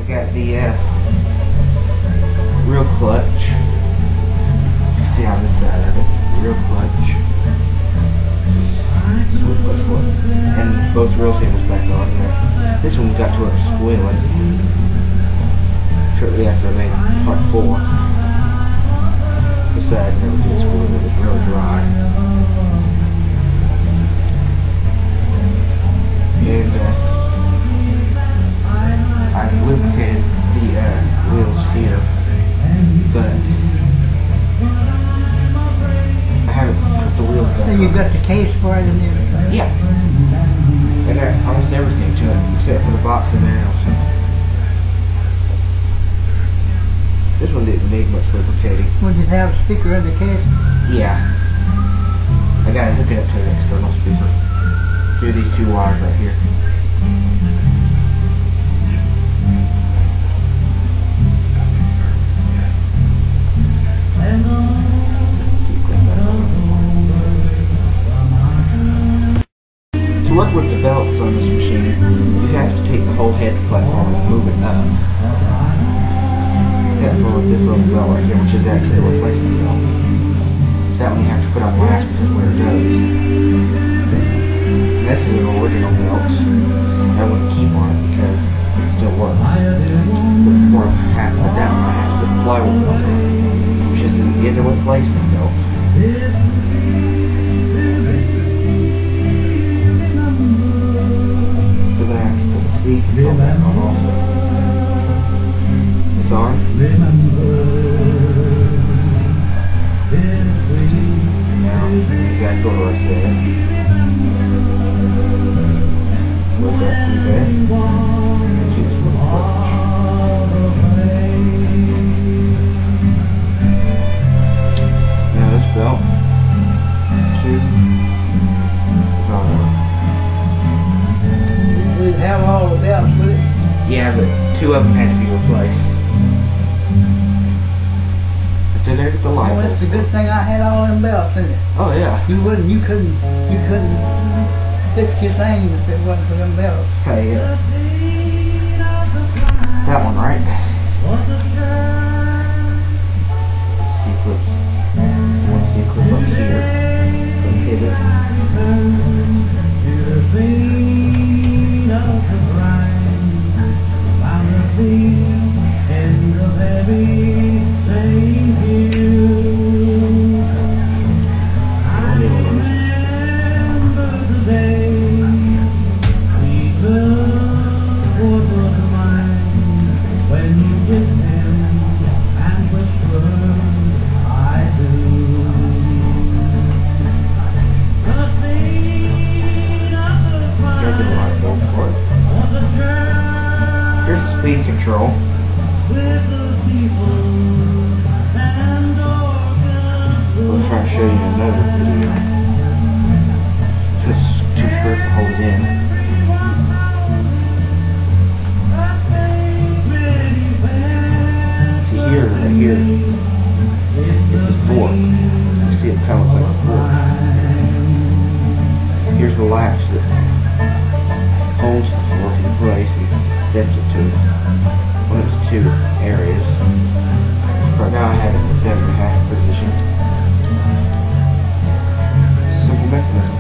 got the real clutch. See on this side of it, real clutch. And both rail tables back on there. This one got to where it was squealing shortly after I made part 4. This side never did squeal, it was real dry. And I've lubricated the wheels here, but I haven't put the wheels back on. So you've got the case for it in there? Yeah. I got almost everything to it, except for the box and nails. This one didn't need much lubricating. Well, did it have a speaker in the case? Yeah. I got to hook it up to an external speaker through these 2 wires right here. To work with the belts on this machine, you have to take the whole head platform and move it up. Except for this little belt right here, which is actually a replacement belt. So that one you have to put on last because where it goes. And this is an original belt. I want to keep on it because it still works. But before I have to put that one, I have to put the plywood belt on, which is a replacement belt. Speed control back on also. It's on. Now, exactly what I said. Look that through there. Choose for the clutch. Now this belt. 2. Did it have all the belts with it? Yeah, but 2 of them had to be replaced. So there's the light. Well, it's a good thing I had all them belts in it. Oh yeah. You couldn't fix your thing if it wasn't for them belts. Okay, yeah. That one, right? C-clip. One C-clip up here. Gonna hit it. Here's the speed control. We'll try to show you another video. Just 2 screws to hold it in. See here, right here, it's the fork. You see it kind of looks like a fork. Here's the latch that holds the fork in place and sets it to one of its 2 areas. Right now I have it in the 7.5 position. Simple mechanism.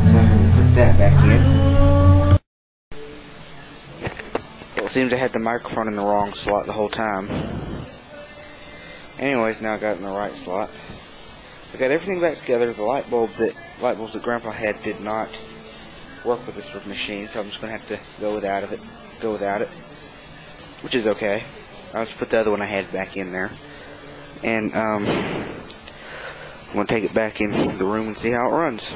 So I'm going to put that back in. Well, it seems I had the microphone in the wrong slot the whole time. Anyways, now I got it in the right slot. I got everything back together. The light bulbs that Grandpa had did not work with this machine, so I'm just going to have to go without it, which is okay. I'll just put the other one I had back in there, and I'm going to take it back in the room and see how it runs.